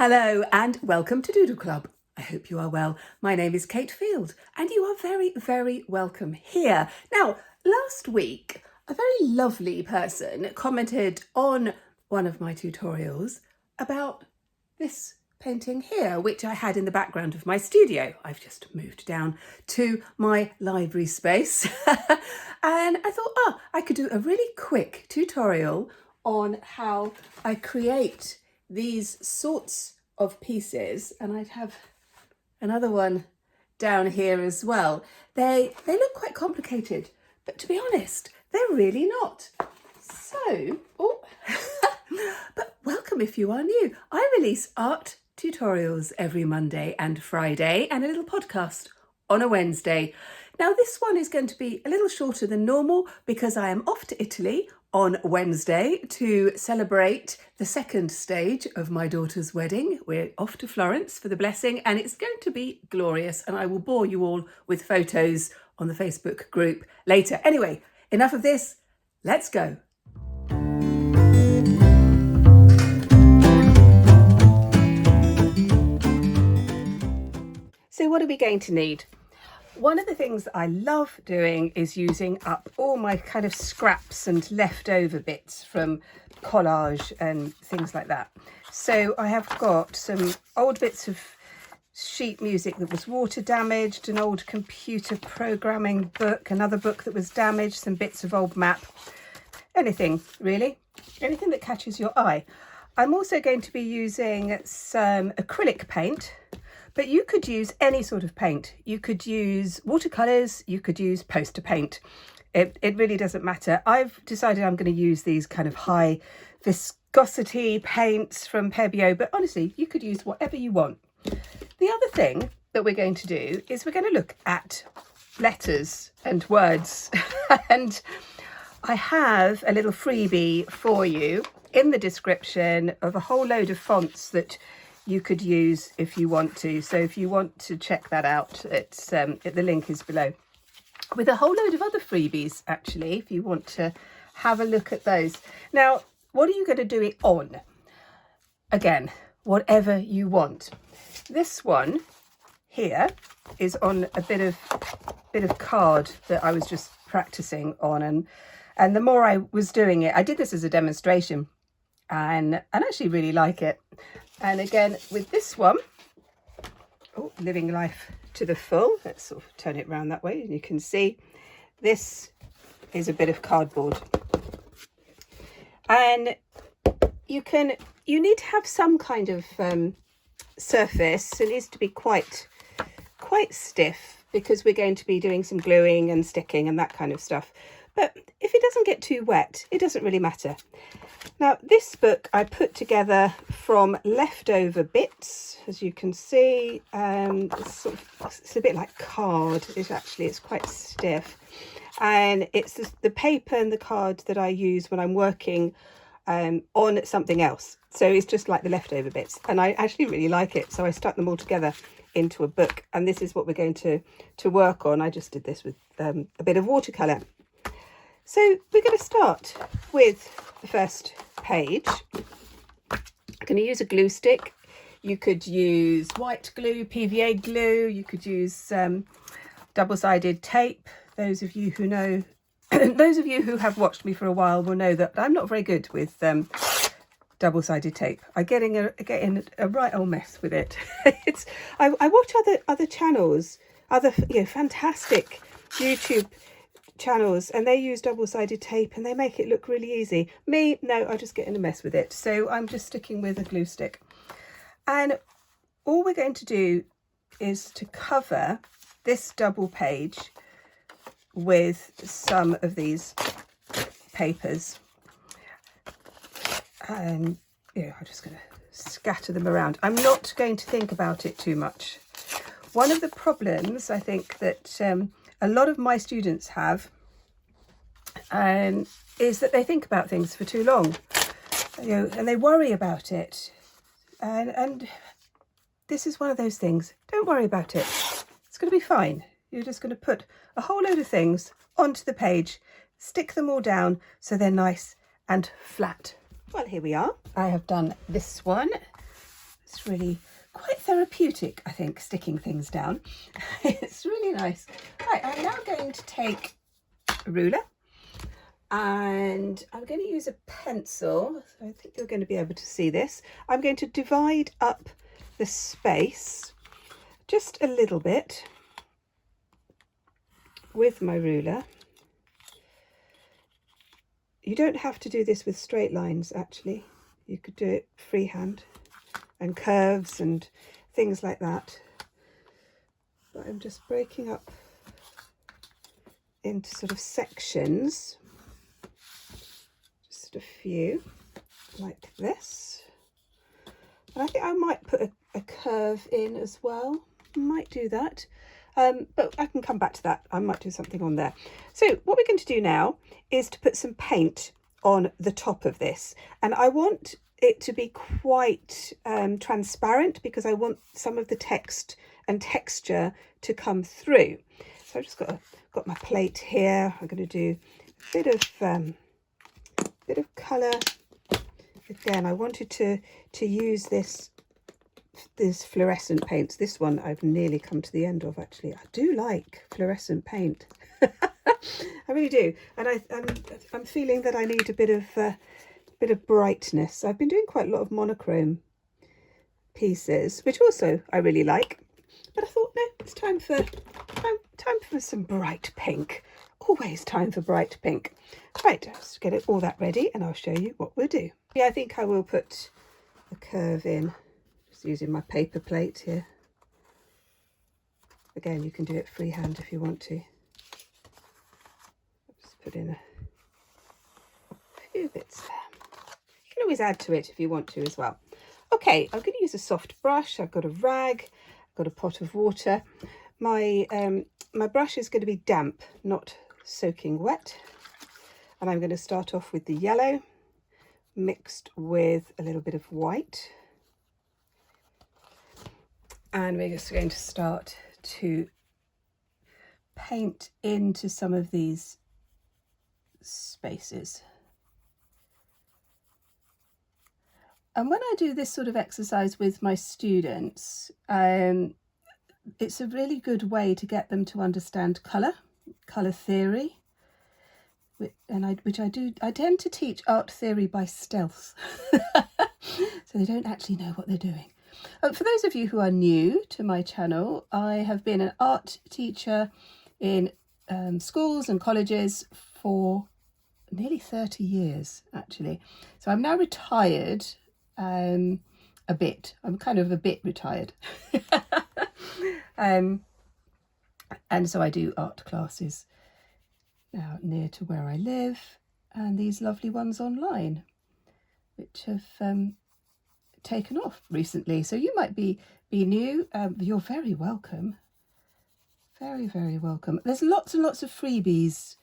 Hello and welcome to Doodle Club. I hope you are well. My name is Cate Field and you are very, very welcome here. Now, last week, a very lovely person commented on one of my tutorials about this painting here, which I had in the background of my studio. I've just moved down to my library space and I thought, I could do a really quick tutorial on how I create these sorts of pieces, and I'd have another one down here as well. They look quite complicated, but to be honest, they're really not. So, but welcome if you are new. I release art tutorials every Monday and Friday and a little podcast on a Wednesday. Now this one is going to be a little shorter than normal because I am off to Italy on Wednesday to celebrate the second stage of my daughter's wedding. We're off to Florence for the blessing and it's going to be glorious, and I will bore you all with photos on the Facebook group later. Anyway, enough of this, let's go. So what are we going to need? One of the things that I love doing is using up all my kind of scraps and leftover bits from collage and things like that. So I have got some old bits of sheet music that was water damaged, an old computer programming book, another book that was damaged, some bits of old map, anything really, anything that catches your eye. I'm also going to be using some acrylic paint, but you could use any sort of paint. You could use watercolours, you could use poster paint. It really doesn't matter. I've decided I'm going to use these kind of high viscosity paints from Pebeo, but honestly, you could use whatever you want. The other thing that we're going to do is we're going to look at letters and words. And I have a little freebie for you in the description of a whole load of fonts that you could use if you want to. So if you want to check that out, it's the link is below, with a whole load of other freebies actually, if you want to have a look at those. Now, what are you going to do it on? Again, whatever you want. This one here is on a bit of card that I was just practicing on, and the more I was doing it, I did this as a demonstration and actually really like it. And again, with this one, living life to the full. Let's sort of turn it around that way, and you can see this is a bit of cardboard. And you need to have some kind of surface. It needs to be quite stiff because we're going to be doing some gluing and sticking and that kind of stuff. But if it doesn't get too wet, it doesn't really matter. Now, this book I put together from leftover bits, as you can see. It's a bit like card. It's quite stiff. And it's the paper and the card that I use when I'm working on something else. So it's just like the leftover bits. And I actually really like it. So I stuck them all together into a book. And this is what we're going to work on. I just did this with a bit of watercolour. So we're going to start with the first page. I'm going to use a glue stick. You could use white glue, PVA glue. You could use double-sided tape. Those of you who know, those of you who have watched me for a while will know that I'm not very good with double-sided tape. I get in a right old mess with it. I watch other channels, other fantastic YouTube channels, and they use double-sided tape and they make it look really easy. Me, no, I just get in a mess with it. So I'm just sticking with a glue stick. And all we're going to do is to cover this double page with some of these papers. And I'm just going to scatter them around. I'm not going to think about it too much. One of the problems I think that a lot of my students have is that they think about things for too long, and they worry about it. And this is one of those things. Don't worry about it. It's going to be fine. You're just going to put a whole load of things onto the page, stick them all down so they're nice and flat. Well, here we are. I have done this one. It's really quite therapeutic, I think, sticking things down. It's really nice. Right, I'm now going to take a ruler and I'm going to use a pencil. So I think you're going to be able to see this. I'm going to divide up the space just a little bit with my ruler. You don't have to do this with straight lines, actually. You could do it freehand and curves and things like that. But I'm just breaking up into sort of sections, just a few like this. And I think I might put a curve in as well. Might do that. But I can come back to that. I might do something on there. So what we're going to do now is to put some paint on the top of this. And I want it to be quite transparent because I want some of the text and texture to come through. So I've just got my plate here. I'm going to do a bit of colour. Again, I wanted to use this fluorescent paints. This one I've nearly come to the end of, actually. I do like fluorescent paint. I really do, and I'm feeling that I need a bit of brightness. I've been doing quite a lot of monochrome pieces, which also I really like, but I thought, no, it's time for some bright pink. Always time for bright pink. Right, let's get it all that ready and I'll show you what we'll do. Yeah, I think I will put a curve in, just using my paper plate here. Again, you can do it freehand if you want to. Just put in a few bits there. You can always add to it if you want to as well. Okay, I'm going to use a soft brush. I've got a rag, I've got a pot of water. My brush is going to be damp, not soaking wet. And I'm going to start off with the yellow mixed with a little bit of white. And we're just going to start to paint into some of these spaces. And when I do this sort of exercise with my students, it's a really good way to get them to understand colour theory, which I do. I tend to teach art theory by stealth, so they don't actually know what they're doing. For those of you who are new to my channel, I have been an art teacher in schools and colleges for nearly 30 years, actually. So I'm now retired a bit. I'm kind of a bit retired. And so I do art classes now near to where I live, and these lovely ones online, which have taken off recently. So you might be new. You're very welcome. Very, very welcome. There's lots and lots of freebies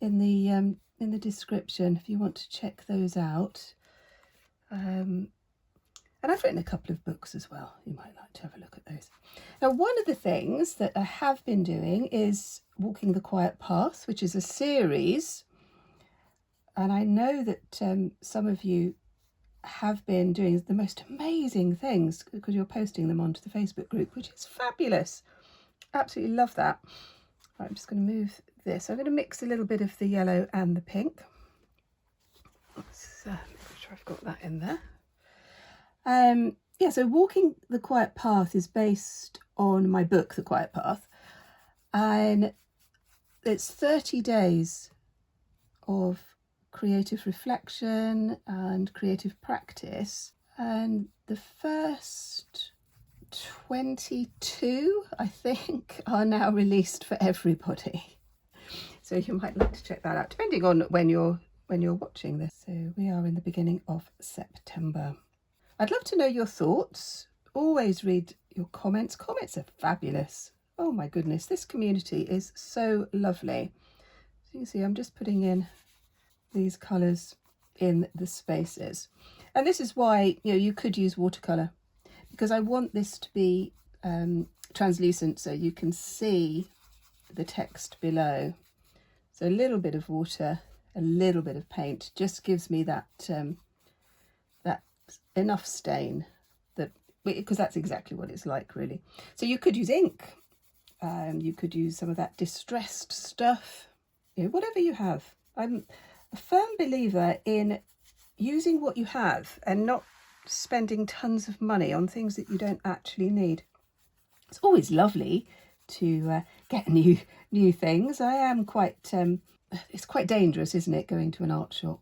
in the description if you want to check those out. And I've written a couple of books as well. You might like to have a look at those. Now, one of the things that I have been doing is Walking the Quiet Path, which is a series. And I know that some of you have been doing the most amazing things because you're posting them onto the Facebook group, which is fabulous. Absolutely love that. Right, I'm just going to move this. I'm going to mix a little bit of the yellow and the pink. Let's make sure I've got that in there. Yeah, so Walking the Quiet Path is based on my book, The Quiet Path, and it's 30 days of creative reflection and creative practice, and the first 22, I think, are now released for everybody. So you might like to check that out, depending on when you're watching this. So we are in the beginning of September. I'd love to know your thoughts. Always read your comments. Comments are fabulous. Oh my goodness, this community is so lovely. So you can see I'm just putting in these colours in the spaces. And this is why, you could use watercolour, because I want this to be translucent so you can see the text below. So a little bit of water, a little bit of paint just gives me that enough stain that because that's exactly what it's like, really. So you could use ink. You could use some of that distressed stuff, whatever you have. I'm a firm believer in using what you have and not spending tons of money on things that you don't actually need. It's always lovely to get new things. I am quite it's quite dangerous, isn't it, going to an art shop?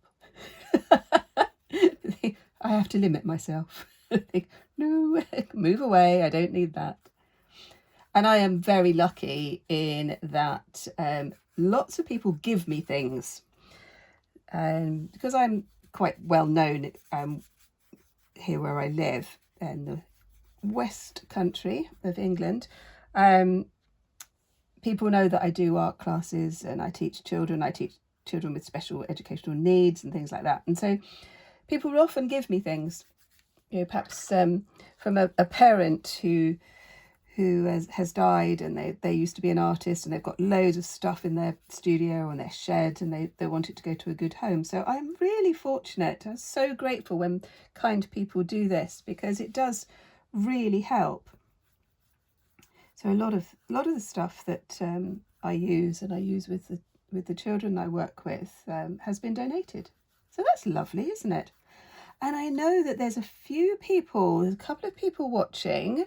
I have to limit myself. Think, no, move away, I don't need that. And I am very lucky in that lots of people give me things, because I'm quite well known here where I live in the West Country of England. People know that I do art classes and I teach children with special educational needs and things like that. And so people will often give me things, perhaps from a parent who has died, and they used to be an artist and they've got loads of stuff in their studio or in their shed, and they want it to go to a good home. So I'm really fortunate. I'm so grateful when kind people do this, because it does really help. So a lot of the stuff that I use with the children I work with has been donated. So that's lovely, isn't it? And I know that there's a couple of people watching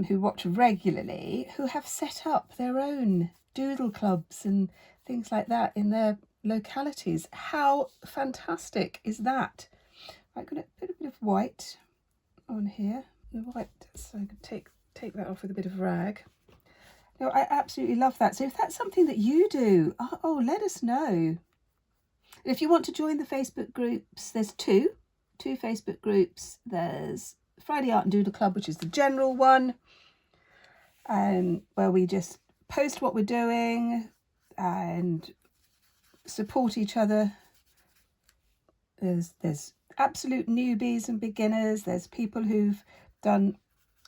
who watch regularly, who have set up their own doodle clubs and things like that in their localities. How fantastic is that? I'm going to put a bit of white on here. The white, so I can take that off with a bit of rag. No, I absolutely love that. So if that's something that you do, let us know. If you want to join the Facebook groups, there's two Facebook groups. There's Friday Art and Doodle Club, which is the general one, where we just post what we're doing and support each other. There's absolute newbies and beginners. There's people who've done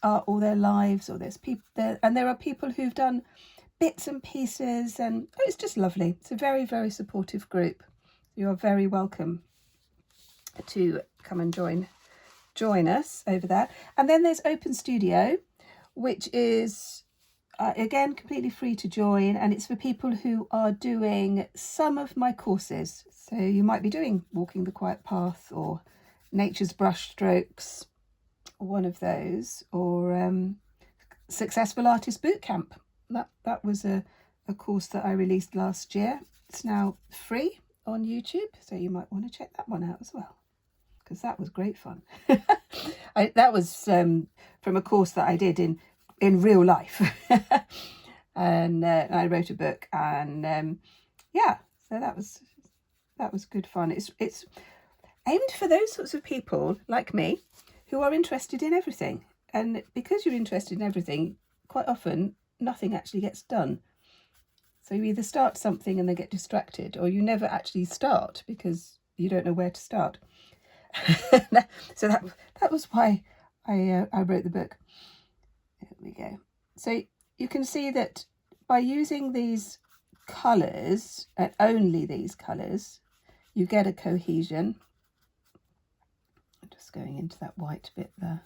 art all their lives, or there's people there, and there are people who've done bits and pieces, and it's just lovely. It's a very, very supportive group. You're very welcome to come and join us over there. And then there's Open Studio, which is again completely free to join, and it's for people who are doing some of my courses. So you might be doing Walking the Quiet Path or Nature's Brushstrokes, one of those, or Successful Artist Bootcamp. That was a course that I released last year. It's now free on YouTube, so you might want to check that one out as well, because that was great fun. That was from a course that I did in real life. And I wrote a book, and so that was good fun. It's aimed for those sorts of people like me who are interested in everything, and because you're interested in everything, quite often nothing actually gets done. So you either start something and then get distracted, or you never actually start because you don't know where to start. So that was why I wrote the book. There we go. So you can see that by using these colours, and only these colours, you get a cohesion. I'm just going into that white bit there.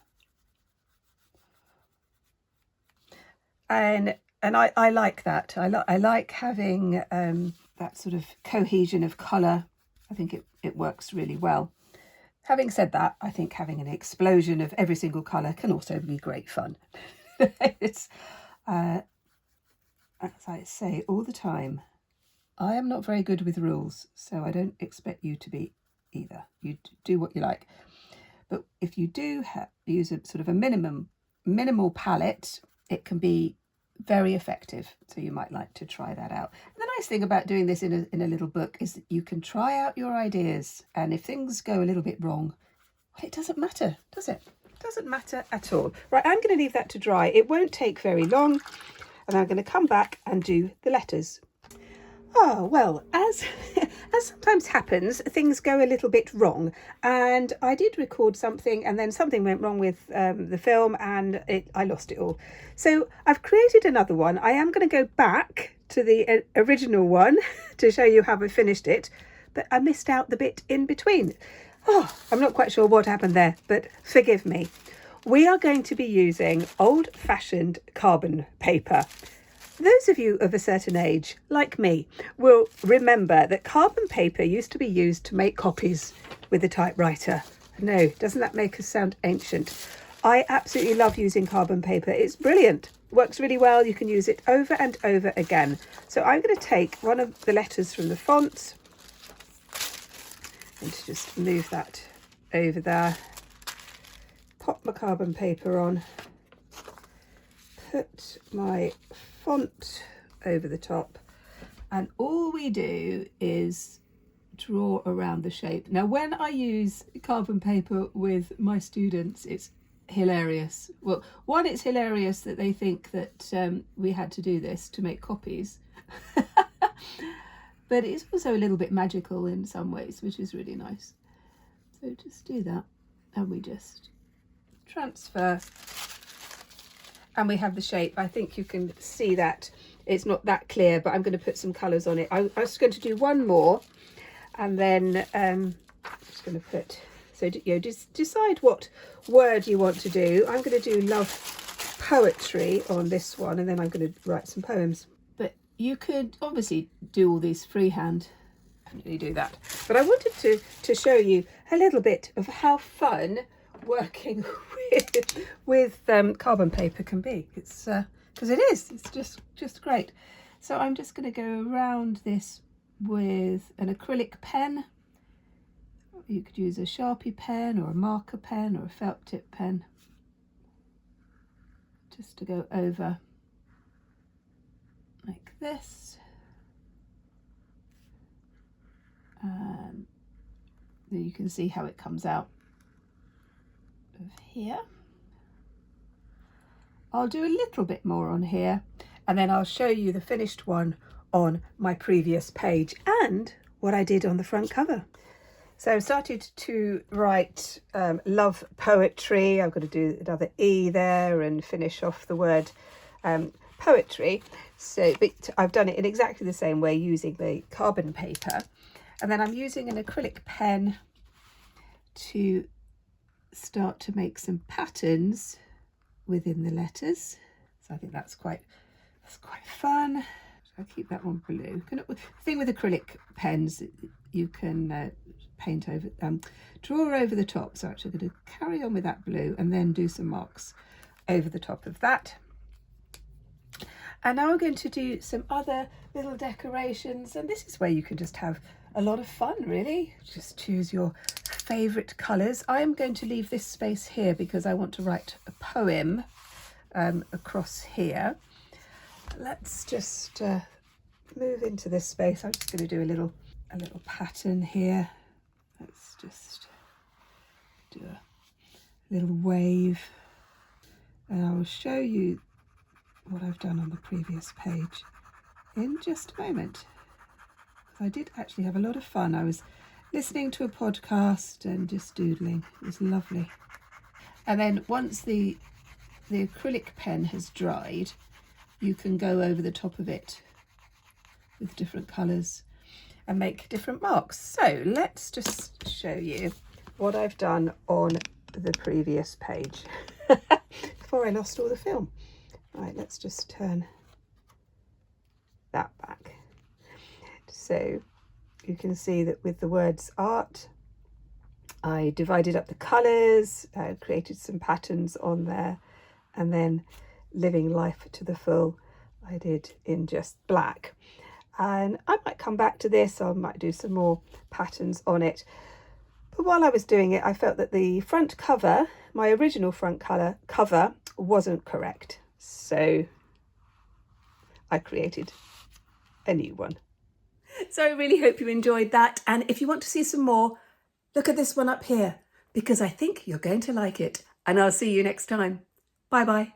And I like that. I like having that sort of cohesion of colour. I think it works really well. Having said that, I think having an explosion of every single colour can also be great fun. It's as I say all the time, I am not very good with rules, so I don't expect you to be either. You do what you like. But if you do use a sort of a minimal palette, it can be very effective. So you might like to try that out. And the nice thing about doing this in a little book is that you can try out your ideas, and if things go a little bit wrong, well, it doesn't matter, does it? It doesn't matter at all. Right, I'm going to leave that to dry. It won't take very long, and I'm going to come back and do the letters. Oh, well, as sometimes happens, things go a little bit wrong, and I did record something and then something went wrong with the film, and I lost it all. So I've created another one. I am going to go back to the original one to show you how I finished it, but I missed out the bit in between. Oh, I'm not quite sure what happened there, but forgive me. we are going to be using old-fashioned carbon paper. Those of you of a certain age, like me, will remember that carbon paper used to be used to make copies with a typewriter. No, doesn't that make us sound ancient? I absolutely love using carbon paper. It's brilliant. Works really well. You can use it over and over again. So I'm going to take one of the letters from the font and just move that over there. Pop my carbon paper on. Put my font over the top, and all we do is draw around the shape. Now, when I use carbon paper with my students, it's hilarious. Well, one, it's hilarious that they think that we had to do this to make copies, but it's also a little bit magical in some ways, which is really nice. So just do that, and we just transfer, and we have the shape. I think you can see that it's not that clear, but I'm going to put some colours on it. I was going to do one more, and then I'm just going to put, so you know, just decide what word you want to do. I'm going to do love poetry on this one, and then I'm going to write some poems. But you could obviously do all these freehand. I can't really do that, but I wanted to show you a little bit of how fun working with carbon paper can be. It's because it's just great. So I'm just going to go around this with an acrylic pen. You could use a Sharpie pen or a marker pen or a felt tip pen, just to go over like this. And you can see how it comes out of here. I'll do a little bit more on here, and then I'll show you the finished one on my previous page and what I did on the front cover. So I started to write love poetry. I've got to do another E there and finish off the word poetry. So, but I've done it in exactly the same way using the carbon paper, and then I'm using an acrylic pen to start to make some patterns within the letters. So I think that's quite fun. I'll keep that one blue. The thing with acrylic pens, you can paint over, draw over the top. So actually I'm going to carry on with that blue and then do some marks over the top of that. And now we're going to do some other little decorations, and this is where you can just have a lot of fun, really. Just choose your favourite colours. I'm going to leave this space here because I want to write a poem across here. Let's just move into this space. I'm just going to do a little pattern here. Let's just do a little wave, and I will show you what I've done on the previous page in just a moment. I did actually have a lot of fun. I was listening to a podcast and just doodling. It was lovely. And then once the acrylic pen has dried, you can go over the top of it with different colours and make different marks. So let's just show you what I've done on the previous page before I lost all the film. Right, let's just turn that back. So you can see that with the words art, I divided up the colours, created some patterns on there, and then living life to the full I did in just black. And I might come back to this, I might do some more patterns on it. But while I was doing it, I felt that the front cover, my original front cover wasn't correct. So I created a new one. So I really hope you enjoyed that. And if you want to see some more, look at this one up here, because I think you're going to like it. And I'll see you next time. Bye bye.